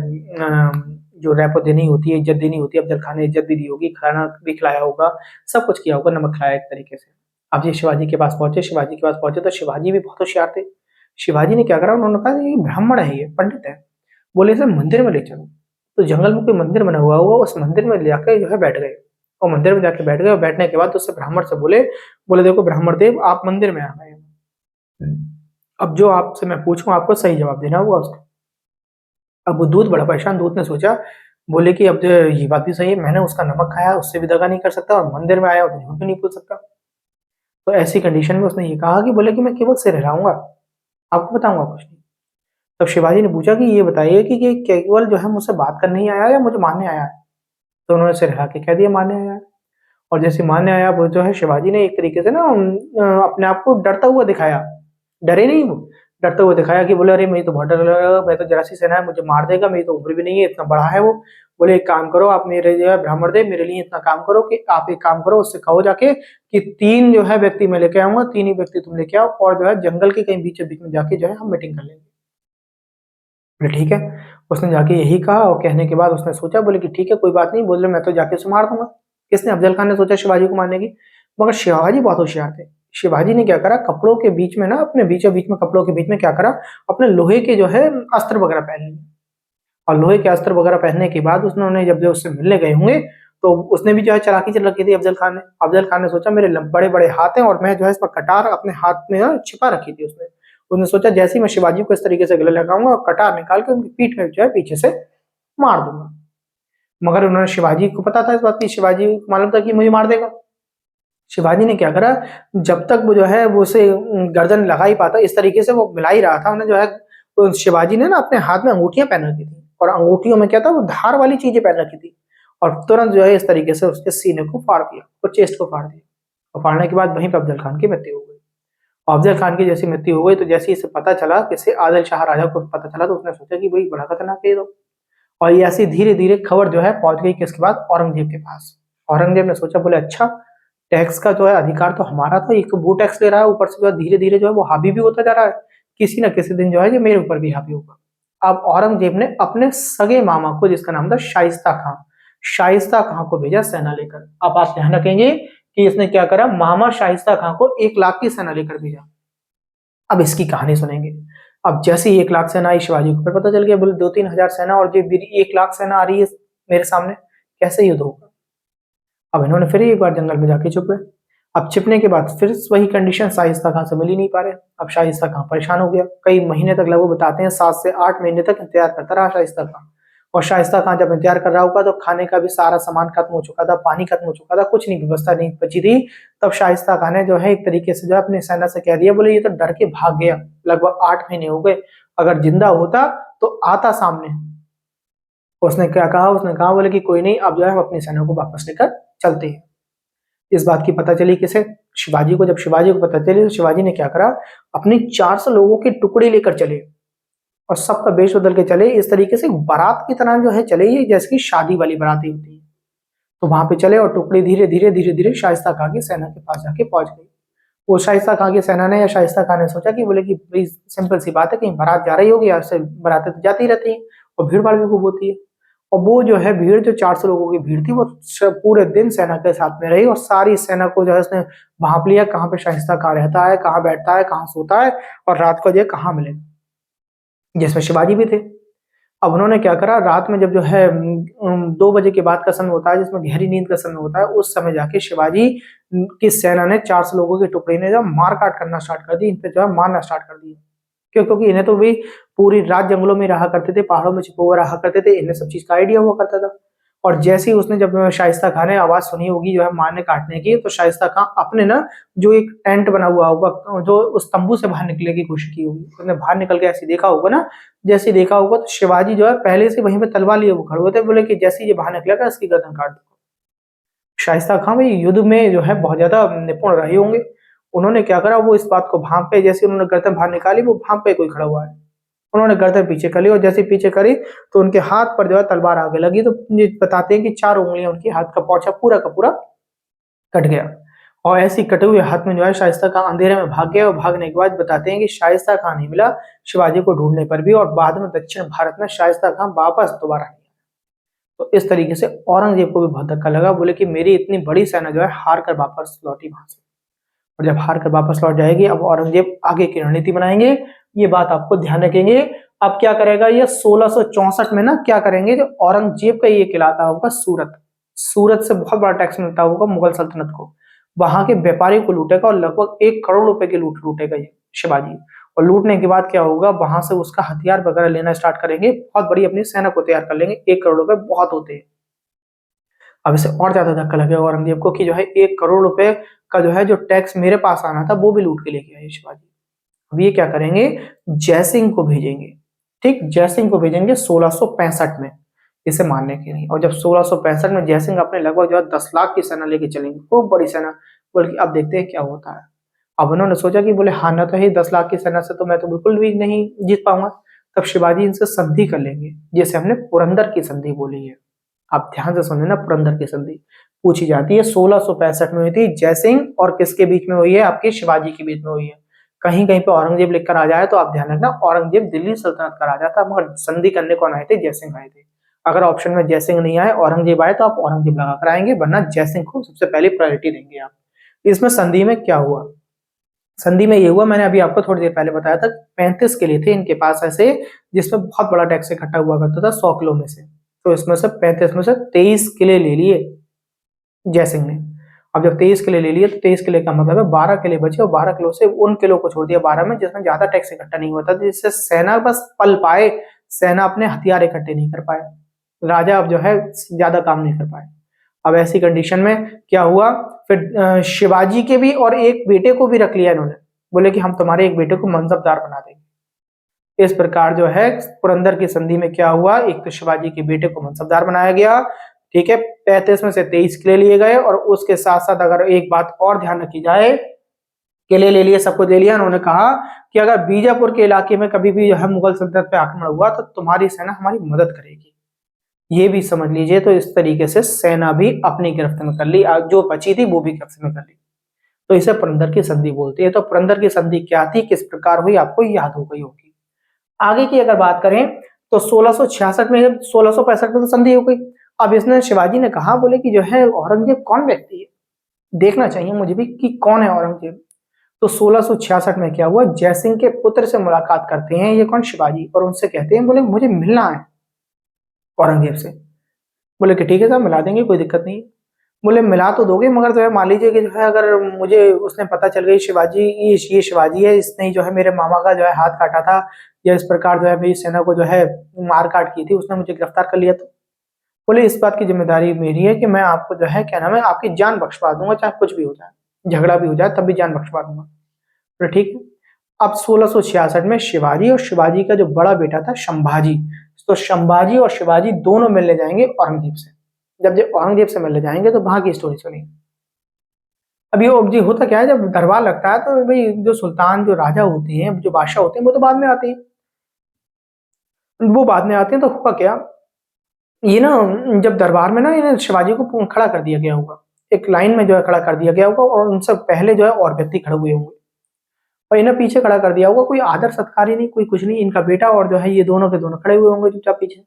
जो रैपो देनी होती है, इज्जत देनी होती है, अफजल खान ने इज्जत भी दी होगी, खाना भी खिलाया होगा, सब कुछ किया होगा, नमक खिलाया एक तरीके से। अब ये शिवाजी के पास पहुंचे, शिवाजी के पास पहुंचे तो शिवाजी भी बहुत होशियार थे। शिवाजी ने क्या करा, उन्होंने कहा ये ब्राह्मण है, ये पंडित है, बोले इसे मंदिर में ले चलो। तो जंगल में कोई मंदिर बना हुआ होगा, उस मंदिर में ले जाकर जो है बैठ गए, और मंदिर में जाके बैठ गए, और बैठने के बाद उससे ब्राह्मण से बोले, बोले देखो ब्राह्मण देव, आप मंदिर में आ गए, अब जो आपसे मैं पूछूं आपको सही जवाब देना होगा उसको। अब वो दूत बड़ा परेशान, दूत ने सोचा, बोले कि अब जो ये बात भी सही है, मैंने उसका नमक खाया, उससे भी दगा नहीं कर सकता, और मंदिर में आया तो झूठ भी नहीं पूछ सकता। तो ऐसी कंडीशन में उसने ये कहा कि बोले कि मैं केवल सिर हिलाऊंगा, आपको बताऊंगा कुछ नहीं। तब शिवाजी ने पूछा कि ये बताइए कि ये केवल जो है मुझसे बात करने ही आया या मुझे मारने आया है। तो उन्होंने सिर हिला के कह दिया मारने आया है। और जैसे मारने आया, वो जो है शिवाजी ने एक तरीके से ना अपने आप को डरता हुआ दिखाया, डरे नहीं वो, डरते हुए दिखाया कि बोले अरे मुझे तो बहुत डर लग रहा है, मैं तो जरा सी सेना है, मुझे मार देगा, मेरी तो उम्र भी नहीं है, इतना बड़ा है वो। बोले एक काम करो, आप मेरे जो है ब्राह्मण देव, मेरे लिए इतना काम करो कि आप एक काम करो, उससे कहो जाके कि 3 जो है व्यक्ति मैं लेके आऊंगा, 3 ही व्यक्ति तुम लेके आओ, और जो है जंगल के कहीं बीच बीच में जाके जो है हम मीटिंग कर लेंगे। बोले ठीक है। उसने जाके यही कहा, और कहने के बाद उसने सोचा, बोले कि ठीक है कोई बात नहीं, बोले मैं तो जाके उसे मार दूंगा। किसने, अफजल खान ने सोचा शिवाजी को मारने की। मगर शिवाजी बहुत होशियार थे। शिवाजी ने क्या करा, कपड़ों के बीच में ना, अपने बीचों बीच में कपड़ों के बीच में क्या करा, अपने लोहे के जो है अस्त्र वगैरह पहन लिए। और लोहे के अस्त्र वगैरह पहनने के बाद उन्होंने जब जो उससे मिलने गए होंगे, तो उसने भी जो है चालाकी चल रखी थी अफजल खान ने। अफजल खान ने सोचा मेरे बड़े बड़े हाथ हैं, और मैं जो है इस पर कटार अपने हाथ में ना छिपा रखी थी उसने। उसने सोचा जैसे ही मैं शिवाजी को इस तरीके से गले लगाऊंगा, और कटार निकाल के उनकी पीठ में जो है पीछे से मार दूंगा। मगर उन्होंने, शिवाजी को पता था इस बात की, शिवाजी को मालूम था कि मुझे मार देगा। शिवाजी ने क्या करा, जब तक वो जो है वो उसे गर्दन लगा ही पाता, इस तरीके से वो मिला ही रहा था, उन्हें जो है तो शिवाजी ने ना अपने हाथ में अंगूठियां पहन रखी थी, और अंगूठियों में क्या था, वो धार वाली चीजें पहन रखी थी। और तुरंत जो है इस तरीके से उसके सीने को फाड़ दिया, और चेस्ट को फाड़ दिया। और फाड़ने के बाद वहीं पर अफजल खान की मृत्यु हो गई। अफजल खान की जैसी मृत्यु हो गई, तो जैसे इसे पता चला, किसे, आदिल शाह राजा को पता चला, तो उसने सोचा कि भाई बड़ा खतरनाक है ये तो। और ये ऐसी धीरे धीरे खबर जो है पहुंच गई किसके पास, औरंगजेब के पास। औरंगजेब ने सोचा, बोले अच्छा, टैक्स का जो है अधिकार तो हमारा था, एक तो वो टैक्स ले रहा है, ऊपर से जो है धीरे धीरे जो है वो हावी भी होता जा रहा है, किसी न किसी दिन जो है ये मेरे ऊपर भी हावी होगा। अब औरंगजेब ने अपने सगे मामा को, जिसका नाम था शाइस्ता खां, शाइस्ता खां को भेजा सेना लेकर। अब आप ध्यान रखेंगे कि इसने क्या करा, मामा शाइस्ता खां को 1 लाख की सेना लेकर भेजा। अब इसकी कहानी सुनेंगे। अब जैसे ही 1 लाख सेना आई, शिवाजी को फिर पता चल गया, बोले 2-3 हजार सेना, और जो मेरी 1 लाख सेना आ रही है मेरे सामने, कैसे युद्ध होगा। अब इन्होंने फिर एक बार जंगल में जाके छुप गए। अब छिपने के बाद फिर वही कंडीशन, शाइस्ता खां से मिल ही नहीं पा रहे। अब शाइस्ता खां परेशान हो गया, कई महीने तक, लगभग बताते हैं 7 से 8 महीने तक इंतजार करता रहा शाइस्ता खां। और शाइस्ता खां जब इंतजार कर रहा होगा, तो खाने का भी सारा सामान खत्म हो चुका था, पानी खत्म हो चुका था, कुछ नहीं, व्यवस्था नहीं बची थी। तब शाइस्ता खां ने जो है एक तरीके से जो है अपनी सेना से कह दिया, बोले ये तो डर के भाग गया, लगभग 8 महीने हो गए, अगर जिंदा होता तो आता सामने। उसने क्या कहा, उसने कहा, बोले कि कोई नहीं, अब जो है हम अपनी सेना को वापस लेकर चलते हैं। इस बात की पता चली किसे, शिवाजी को। जब शिवाजी को पता चली, तो शिवाजी ने क्या करा, अपने 400 लोगों के टुकड़े लेकर चले, और सबका वेश बदल के चले, इस तरीके से बारात की तरह जो है चले, ये जैसे कि शादी वाली बारातें होती है। तो वहां पे चले, और टुकड़े धीरे धीरे धीरे धीरे शाइस्ता खां की सेना के पास जाके पहुंच गई। वो शाइस्ता खां की सेना ने, या शाइस्ता खां ने सोचा कि बोले कि भाई सिंपल सी बात है, कहीं बारात जा रही होगी, या से बारातें तो जाती रहती हैं, और भीड़ भाड़ भी खूब होती है। और वो जो है भीड़, जो 400 लोगों की भीड़ थी, वो पूरे दिन सेना के साथ में रही और सारी सेना को जो है उसने भांप लिया, कहाँ पे शाइस्ता खां रहता है, कहाँ बैठता है, कहाँ सोता है और रात को जो है कहाँ मिले, जिसमें शिवाजी भी थे। अब उन्होंने क्या करा, रात में जब जो है 2 बजे के बाद का समय होता है, जिसमें गहरी नींद का समय होता है, उस समय जाके शिवाजी की सेना ने 400 लोगों की टुकड़ी ने जो मार काट करना स्टार्ट कर दी, इन पे जो है मारना स्टार्ट कर दिया। क्यों? क्योंकि इन्हें तो भी पूरी रात जंगलों में रहा करते थे, पहाड़ों में छिपे हुए रहा करते थे, इन्हें सब चीज का आइडिया हुआ करता था। और जैसे ही उसने, जब शाइस्ता खान ने आवाज सुनी होगी जो है मारने काटने की, तो शाइस्ता खान अपने ना जो एक टेंट बना हुआ होगा, जो उस तंबू से बाहर निकलने की कोशिश की होगी, उसने बाहर निकल के ऐसे देखा होगा ना, जैसे देखा होगा तो शिवाजी जो है पहले से वहीं पे तलवार लिए वो खड़े हुए थे, बोले कि जैसे ही ये बाहर निकलेगा इसकी गर्दन काट दो। शाइस्ता खान भाई युद्ध में जो है बहुत ज्यादा निपुण रहे होंगे। उन्होंने क्या करा, वो इस बात को भांप पे, जैसे उन्होंने गर्दन बाहर निकाली, वो भांप पे कोई खड़ा हुआ है, उन्होंने गर्दन पीछे कर ली और जैसे पीछे करी तो उनके हाथ पर जो है तलवार आगे लगी, तो ये बताते हैं कि 4 उंगलियां उनकी हाथ का पौछा पूरा का पूरा कट गया। और ऐसे ही कटे हुए हाथ में जो है शाइस्ता खान अंधेरे में भाग गया, और भागने के बाद बताते हैं कि शाइस्ता खान नहीं मिला शिवाजी को ढूंढने पर भी, और बाद में दक्षिण भारत में शाइस्ता खान वापस दोबारा नहीं आया। तो इस तरीके से औरंगजेब को भी बहुत धक्का लगा, बोले कि मेरी इतनी बड़ी सेना जो है हार कर वापस लौटी वहां से, और जब हार कर वापस लौट जाएगी, अब औरंगजेब आगे की रणनीति बनाएंगे, ये बात आपको ध्यान रखेंगे। अब क्या करेगा ये 1664 में ना, क्या करेंगे, जो औरंगजेब का ये किला आता होगा सूरत, सूरत से बहुत बड़ा टैक्स मिलता होगा मुगल सल्तनत को, वहां के व्यापारी को लूटेगा और लगभग 1 करोड़ रुपए की लूट लूटेगा ये शिवाजी। और लूटने के बाद क्या होगा, वहां से उसका हथियार वगैरह लेना स्टार्ट करेंगे, बहुत बड़ी अपनी सेना को तैयार कर लेंगे, 1 करोड़ रुपए बहुत होते हैं। अब इसे और ज्यादा धक्का लगेगा औरंगजेब को कि जो है 1 करोड़ रुपए का जो है जो टैक्स मेरे पास आना था वो भी लूट के लेके आए शिवाजी। अब ये क्या करेंगे, जयसिंह को भेजेंगे, ठीक, जयसिंह को भेजेंगे 1665 में इसे मारने के लिए। और जब 1665 में जयसिंह अपने लगभग जो है 10 लाख की सेना लेके चलेंगे, खूब बड़ी सेना, बल्कि अब देखते हैं क्या होता है। अब उन्होंने सोचा कि बोले हाँ ना, तो ही 10 लाख की सेना से तो मैं तो बिल्कुल भी नहीं जीत पाऊंगा, तब शिवाजी इनसे संधि कर लेंगे, जैसे हमने पुरंदर की संधि बोली है। आप ध्यान से सुनिए ना, पुरंदर की संधि पूछी जाती है 1665 में हुई थी, जयसिंह और किसके बीच में हुई है, आपके शिवाजी के बीच में हुई है। कहीं कहीं पे औरंगजेब लिखकर आ जाए तो आप ध्यान रखना, औरंगजेब दिल्ली सल्तनत का राजा था, मगर संधि करने कौन आए थे, जयसिंह आए थे। अगर ऑप्शन में जयसिंह नहीं आए, औरंगजेब आए, तो आप औरंगजेब लगा कर आएंगे, वरना जयसिंह को सबसे पहले प्रायोरिटी देंगे आप। इसमें संधि में क्या हुआ, संधि में ये हुआ, मैंने अभी आपको थोड़ी देर पहले बताया था, 35 किले थे इनके पास ऐसे, जिसमें बहुत बड़ा टैक्स इकट्ठा हुआ करता था 100 किलो में से। तो इसमें से 35 में से 23 किले ले लिए जयसिंह ने। अब जब 23 किले ले लिए, तो 23 किले का मतलब है 12 किले बचे, और 12 किलो से उन किलों को छोड़ दिया 12 में जिसमें ज्यादा टैक्स इकट्ठा नहीं होता था, जिससे सेना बस पल पाए, सेना अपने हथियार इकट्ठे नहीं कर पाए, राजा अब जो है ज्यादा काम नहीं कर पाए। अब ऐसी कंडीशन में क्या हुआ, फिर शिवाजी के भी और एक बेटे को भी रख लिया इन्होंने, बोले कि हम तुम्हारे एक बेटे को मनसबदार बना देंगे। इस प्रकार जो है पुरंदर की संधि में क्या हुआ, एक तो शिवाजी के बेटे को मनसबदार बनाया गया, ठीक है, 35 में से 23 किले लिए गए, और उसके साथ साथ अगर एक बात और ध्यान रखी जाए, किले ले लिए, सब कुछ ले लिया, उन्होंने कहा कि अगर बीजापुर के इलाके में कभी भी जो है मुगल सल्तनत पे आक्रमण हुआ तो तुम्हारी सेना हमारी मदद करेगी, ये भी समझ लीजिए। तो इस तरीके से सेना भी अपनी गिरफ्त में कर ली, जो बची थी वो भी गिरफ्त में कर ली, तो इसे पुरंदर की संधि बोलते हैं। तो पुरंदर की संधि क्या थी, किस प्रकार हुई, आपको याद हो गई होगी। आगे की अगर बात करें तो 1666 में, 1665 में तो संधि हो गई। अब इसने, शिवाजी ने कहा, बोले कि जो है औरंगजेब कौन व्यक्ति है, देखना चाहिए मुझे भी कि कौन है औरंगजेब। तो 1666 में क्या हुआ, जयसिंह के पुत्र से मुलाकात करते हैं ये कौन, शिवाजी, और उनसे कहते हैं, बोले मुझे मिलना है औरंगजेब से। बोले कि ठीक है साहब, मिला देंगे, कोई दिक्कत नहीं। बोले मिला तो दोगे, मगर जो है मान लीजिए कि जो है अगर मुझे उसने पता चल गई शिवाजी, ये शिवाजी है, इसने जो है मेरे मामा का जो है हाथ काटा था, या इस प्रकार जो है मेरी सेना को जो है मार काट की थी, उसने मुझे गिरफ्तार कर लिया, तो बोले इस बात की जिम्मेदारी मेरी है कि मैं आपको जो है क्या नाम है, आपकी जान बख्शवा दूंगा, चाहे कुछ भी हो जाए, झगड़ा भी हो जाए तब भी जान बख्शवा दूंगा। बोले ठीक है। अब 1666 में शिवाजी और शिवाजी का जो बड़ा बेटा था संभाजी, तो संभाजी और शिवाजी दोनों मिलने जाएंगे औरंगजेब से। जब औरंगजेब से मिलने जाएंगे तो वहां की स्टोरी सुनिए। अब ये जी होता क्या है, जब दरबार लगता है तो भाई जो सुल्तान, जो राजा होते हैं, जो बादशाह होते हैं, वो तो बाद में आते हैं, वो बाद में आते हैं। तो हुआ क्या, ये ना जब दरबार में ना इन्हें शिवाजी को खड़ा कर दिया गया होगा, एक लाइन में जो है खड़ा कर दिया गया होगा, और उनसे पहले जो है और व्यक्ति खड़े हुए होंगे, और इन्हें पीछे खड़ा कर दिया होगा, कोई आदर सत्कार ही नहीं, कोई कुछ नहीं, इनका बेटा और जो है ये दोनों के दोनों खड़े हुए होंगे चुपचाप पीछे।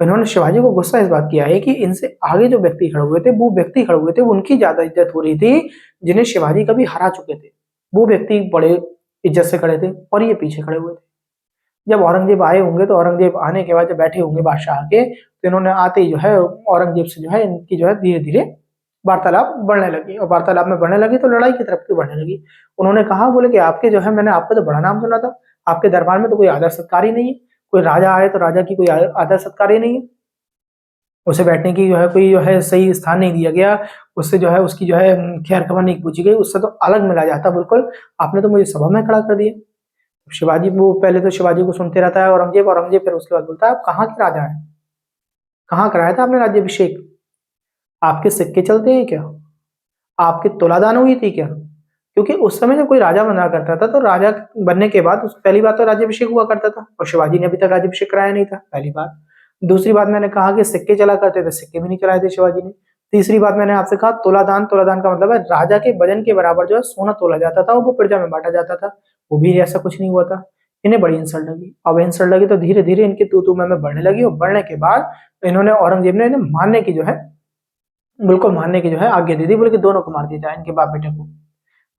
इन्होंने शिवाजी को गुस्सा इस बात किया है कि इनसे आगे जो व्यक्ति खड़े हुए थे, वो व्यक्ति खड़े हुए थे, उनकी ज्यादा इज्जत हो रही थी, जिन्हें शिवाजी कभी हरा चुके थे। वो व्यक्ति बड़े इज्जत से खड़े थे और ये पीछे खड़े हुए थे। जब औरंगजेब आए होंगे तो औरंगजेब आने के बाद जब बैठे होंगे बादशाह के, तो इन्होंने आते ही जो है औरंगजेब से जो है इनकी जो है धीरे धीरे वार्तालाप बढ़ने लगी, और वार्तालाप में बढ़ने लगी तो लड़ाई की तरफ की बढ़ने लगी। उन्होंने कहा, बोले कि आपके जो है, मैंने आपका तो बड़ा नाम सुना था, आपके दरबार में तो कोई आदर सत्कार ही नहीं है, कोई राजा आए तो राजा की कोई आदर सत्कार ही नहीं है, उसे बैठने की जो है कोई जो है सही स्थान नहीं दिया गया, उससे जो है उसकी जो है खैर खबर नहीं पूछी गई, उससे तो अलग मिला जाता बिल्कुल, आपने तो मुझे सभा में खड़ा कर दिया। शिवाजी वो पहले तो शिवाजी को सुनते रहता है औरंगजेब, औरंगजेब फिर उसके बाद बोलता है, आप कहाँ के राजा हैं, कहाँ कराया था आपने राज्याभिषेक, आपके सिक्के चलते हैं क्या, आपकी तुलादान हुई थी क्या? क्योंकि उस समय जब कोई राजा बना करता था तो राजा बनने के बाद पहली बात तो राज्याभिषेक हुआ करता था, और शिवाजी ने अभी तक राज्याभिषेक कराया नहीं था, पहली बात। दूसरी बात मैंने कहा कि सिक्के चला करते थे, सिक्के भी नहीं चलाए थे शिवाजी ने। तीसरी बात मैंने आपसे कहा तुलादान, तुलादान का मतलब है राजा के वजन के बराबर जो है सोना तोला जाता था और वो प्रजा में बांटा जाता था, वो भी ऐसा कुछ नहीं हुआ था। इन्हें बड़ी इंसल्ट लगी, अब इंसल्ट लगी तो धीरे धीरे इनकी तू मैं बढ़ने लगी, और बढ़ने के बाद इन्होंने औरंगजेब ने इन्हें मारने की जो है, बिल्कुल मारने की जो है आज्ञा दे दी, बोले कि दोनों को मार दिया जाए, इनके बाप बेटे को।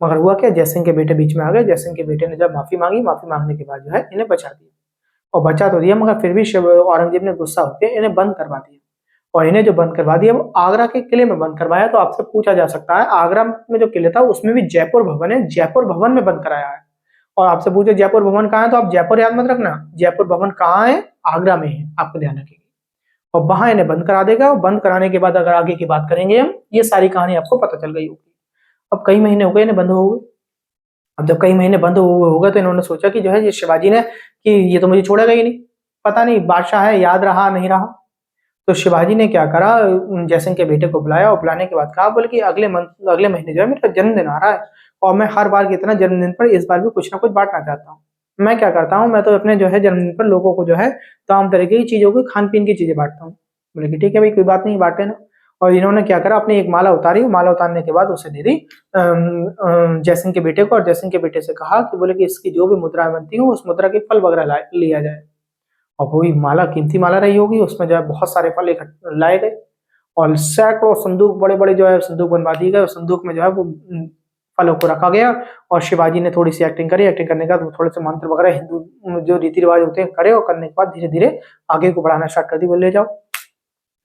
मगर हुआ क्या, जयसिंह के बेटे बीच में आ गए, जयसिंह के बेटे ने जब माफी मांगी, माफी मांगने के बाद जो है इन्हें बचा दिया, और बचा तो दिया मगर फिर भी औरंगजेब ने गुस्सा होकर इन्हें बंद करवा दिया, और इन्हें जो बंद करवा दिया वो आगरा के किले में बंद करवाया। तो आपसे पूछा जा सकता है, आगरा में जो किले था उसमें भी जयपुर भवन है, जयपुर भवन में बंद कराया है, और आपसे पूछे जयपुर भवन कहाँ है, तो आप जयपुर याद मत रखना, जयपुर भवन कहाँ है, आगरा में है, आपको ध्यान रखेंगे, और वहां इन्हें बंद करा देगा, और बंद कराने के बाद अगर आगे की बात करेंगे हम, ये सारी कहानी आपको पता चल गई होगी। अब कई महीने हो गए इन्हें बंद हो गए, अब जब कई महीने बंद हुए होगा तो इन्होंने सोचा कि जो है ये शिवाजी ने, कि ये तो मुझे छोड़ेगा ही नहीं, पता नहीं बादशाह है, याद रहा नहीं रहा। तो शिवाजी ने क्या करा, जयसिंह के बेटे को बुलाया, और बुलाने के बाद कहा, बोले कि अगले महीने जो है मेरा जन्मदिन आ रहा है, और मैं हर बार की तरह जन्मदिन पर इस बार भी कुछ ना कुछ बांटना चाहता हूँ। मैं क्या करता हूँ, मैं तो अपने जो है जन्मदिन पर लोगों को जो है तमाम तरीके की चीजों को, खान पीन की चीजें बांटता हूँ। बोले कि ठीक है भाई, कोई बात नहीं, बांटे ना। और इन्होंने क्या करा, अपनी एक माला उतारी, माला उतारने के बाद उसे दे दी जयसिंह के बेटे को, और जयसिंह के बेटे से कहा कि बोले कि इसकी जो भी मुद्रा बनती हो उस मुद्रा के फल वगैरह लिया जाए। और वही माला कीमती माला रही होगी, उसमें जो है बहुत सारे फल लाए गए, और सैकड़ों संदूक, बड़े बड़े जो है संदूक बनवा दिए गए, संदूक में जो है वो फलों को रखा गया, और शिवाजी ने थोड़ी सी एक्टिंग करी, एक्टिंग करने के बाद थोड़े से मंत्र वगैरह हिंदू जो रीति रिवाज होते हैं करे, और करने के बाद धीरे धीरे आगे को बढ़ाना स्टार्ट कर दी, बोले ले जाओ।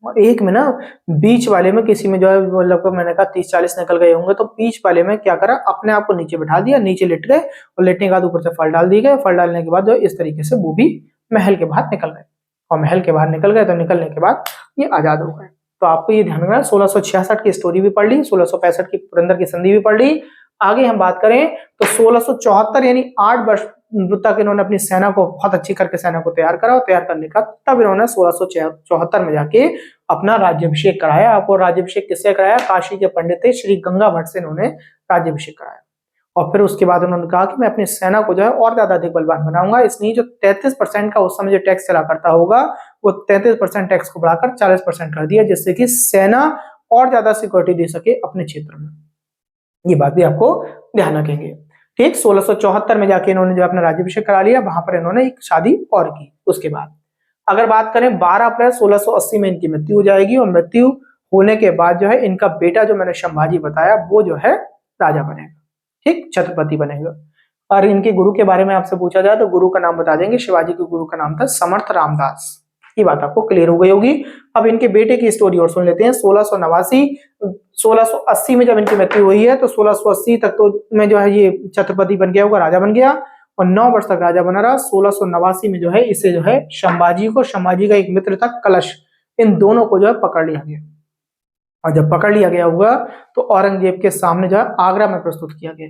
और एक में ना बीच वाले में किसी में जो है लगभग मैंने कहा 30-40 निकल गए होंगे, तो बीच वाले में क्या करा, अपने आप को नीचे बिठा दिया, नीचे लेट गए, और लेटने के बाद ऊपर से फल डाल दिए गए, फल डालने के बाद जो इस तरीके से वो भी महल के बाहर निकल गए, और महल के बाहर निकल गए तो निकलने के बाद ये आजाद हो गए। तो आपको ये ध्यान रखना, 1666 की स्टोरी भी पढ़ ली, 1665 की पुरंदर की संधि भी पढ़ ली। आगे हम बात करें तो 1674 यानी 8 वर्ष तक इन्होंने अपनी सेना को बहुत अच्छी करके सेना को तैयार करा, और तैयार करने का तब इन्होंने 1674 में जाके अपना राज्याभिषेक कराया। आपको राज्याभिषेक किससे कराया, काशी के पंडित थे श्री गंगा भट्ट से इन्होंने राज्याभिषेक कराया, और फिर उसके बाद उन्होंने कहा कि मैं अपनी सेना को जो है और ज्यादा अधिक बलवान बनाऊंगा, इसलिए जो 33% का उस समय जो टैक्स चला करता होगा वो 33% टैक्स को बढ़ाकर 40% कर दिया, जिससे कि सेना और ज्यादा सिक्योरिटी दे सके अपने क्षेत्र में। ये बात भी आपको ध्यान रखेंगे। ठीक, 1674 में जाके इन्होंने जो अपना राज्याभिषेक करा लिया, वहां पर इन्होंने एक शादी और की। उसके बाद अगर बात करें 12 अप्रैल 1680 में इनकी मृत्यु हो जाएगी, और मृत्यु होने के बाद जो है इनका बेटा जो मैंने संभाजी बताया वो जो है राजा बनेगा, ठीक, छत्रपति बनेगा। और इनके गुरु के बारे में आपसे पूछा जाए तो गुरु का नाम बता देंगे, शिवाजी के गुरु का नाम था समर्थ रामदास। ये बात आपको क्लियर हो गई होगी। अब इनके बेटे की स्टोरी और सुन लेते हैं। 1680 में जब इनकी मृत्यु हुई है तो 1680 तक तो में जो है ये छत्रपति बन गया होगा, राजा बन गया, और 9 वर्ष तक राजा बना रहा। 1689 में जो है इसे जो है संभाजी का एक मित्र था कलश, इन दोनों को जो है पकड़ लिया गया, और जब पकड़ लिया गया होगा तो औरंगजेब के सामने जो है आगरा में प्रस्तुत किया गया।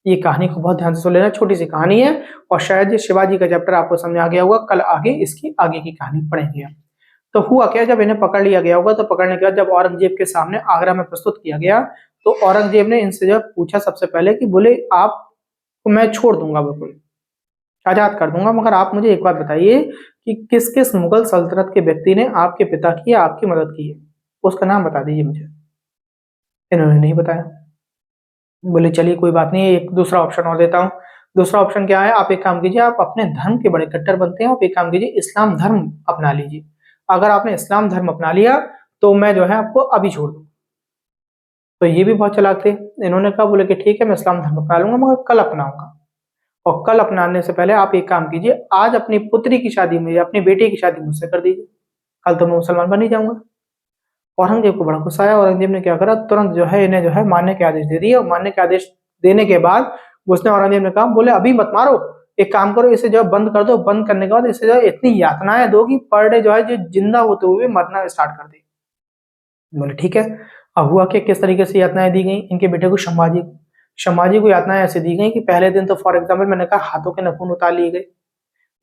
ये कहानी को बहुत ध्यान से सुन लेना, छोटी सी कहानी है, और शायद ये शिवाजी का चैप्टर आपको समझ आ गया होगा, कल आगे इसकी आगे की कहानी पढ़ेंगे। तो हुआ क्या, जब इन्हें पकड़ लिया गया होगा तो पकड़ने के बाद जब औरंगजेब के सामने आगरा में प्रस्तुत किया गया तो औरंगजेब ने इनसे जब पूछा सबसे पहले कि बोले आप मैं छोड़ दूंगा, बिल्कुल आजाद कर दूंगा, मगर आप मुझे एक बात बताइए कि किस किस मुगल सल्तनत के व्यक्ति ने आपके पिता की या आपकी मदद की है, उसका नाम बता दीजिए मुझे। इन्होंने नहीं बताया। बोले चलिए कोई बात नहीं, एक दूसरा ऑप्शन और देता हूँ। दूसरा ऑप्शन क्या है, आप एक काम कीजिए, आप अपने धर्म के बड़े कट्टर बनते हैं, आप एक काम कीजिए इस्लाम धर्म अपना लीजिए। अगर आपने इस्लाम धर्म अपना लिया तो मैं जो है आपको अभी छोड़ दूँ। तो ये भी बहुत चालाक थे। इन्होंने कहा, बोले कि ठीक है मैं इस्लाम धर्म अपना लूंगा मगर कल अपनाऊंगा। और कल अपनाने से पहले आप एक काम कीजिए, आज अपनी पुत्री की शादी में या अपनी बेटी की शादी मुझसे कर दीजिए, कल तो मैं मुसलमान बन ही जाऊंगा। औरंगजेब को बड़ा गुस्सा आया। औरंगजेब ने क्या करा, तुरंत जो है इन्हें जो है मारने के आदेश दे दिए। और मारने के आदेश देने के बाद उसने औरंगजेब ने कहा, बोले अभी मत मारो, एक काम करो इसे जो है बंद कर दो, बंद करने के बाद इसे जो है इतनी यातनाएं दो कि पर डे जो है जो जिंदा होते हुए मरना स्टार्ट कर दे। बोले ठीक है। अब हुआ कि किस तरीके से यातनाएं दी गई इनके बेटे को, संभाजी को यातनाएं ऐसे दी गई कि पहले दिन तो फॉर एग्जाम्पल मैंने कहा हाथों के नाखून उतार लिए गए,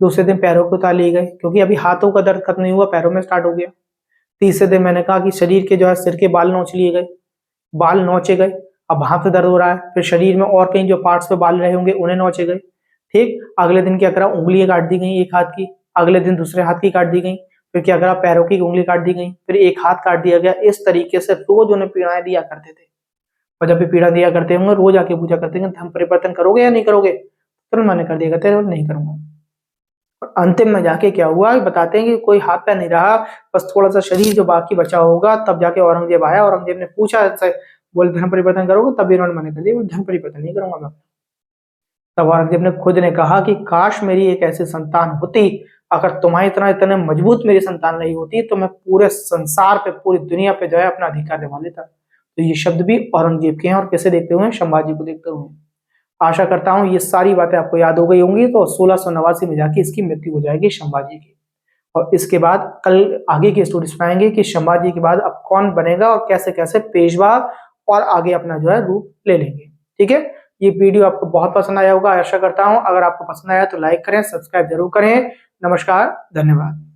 दूसरे दिन पैरों को उतार लिए गए क्योंकि अभी हाथों का दर्द खत्म नहीं हुआ, पैरों में स्टार्ट हो गया। तीसरे दिन मैंने कहा कि शरीर के जो है सिर के बाल नोच लिए गए, बाल नोचे गए, अब वहां पे दर्द हो रहा है। फिर शरीर में और कहीं जो पार्ट्स पे बाल रहे होंगे उन्हें नोचे गए। ठीक, अगले दिन क्या करा, उंगलियां काट दी गई एक हाथ की, अगले दिन दूसरे हाथ की काट दी गई, फिर क्या करा, पैरों की उंगली काट दी गई, फिर एक हाथ काट दिया गया। इस तरीके से रोज उन्हें पीड़ाएं दिया करते थे। और जब भी पीड़ा दिया करते होंगे रोज आके पूछा करते हैं धर्म परिवर्तन करोगे या नहीं करोगे, तुरंत मना कर दिया करते हैं नहीं करूंगा। और अंतिम में जाके क्या हुआ बताते हैं कि कोई हाथ पैर नहीं रहा, बस थोड़ा सा शरीर जो बाकी बचा होगा, तब जाके औरंगजेब आया। औरंगजेब ने पूछा, बोले धर्म परिवर्तन करोगे, तब इन्होंने मना कर दिया, धर्म परिवर्तन नहीं करूंगा मैं। तब औरंगजेब ने खुद ने कहा कि काश मेरी एक ऐसी संतान होती, अगर तुम्हारी तरह इतने मजबूत मेरी संतान नहीं होती तो मैं पूरे संसार पे, पूरी दुनिया पे जो है अपना अधिकार जमा लेता। तो ये शब्द भी औरंगजेब के हैं और किसे देखते हुए, संभाजी को देखते हुए। आशा करता हूं ये सारी बातें आपको याद हो गई होंगी। तो 1689 में जाके इसकी मृत्यु हो जाएगी संभाजी की। और इसके बाद कल आगे की स्टोरी सुनाएंगे कि संभाजी के बाद अब कौन बनेगा और कैसे कैसे पेशवा और आगे अपना जो है रूप ले लेंगे। ठीक है, ये वीडियो आपको बहुत पसंद आया होगा, आशा करता हूं। अगर आपको पसंद आया तो लाइक करें, सब्सक्राइब जरूर करें। नमस्कार, धन्यवाद।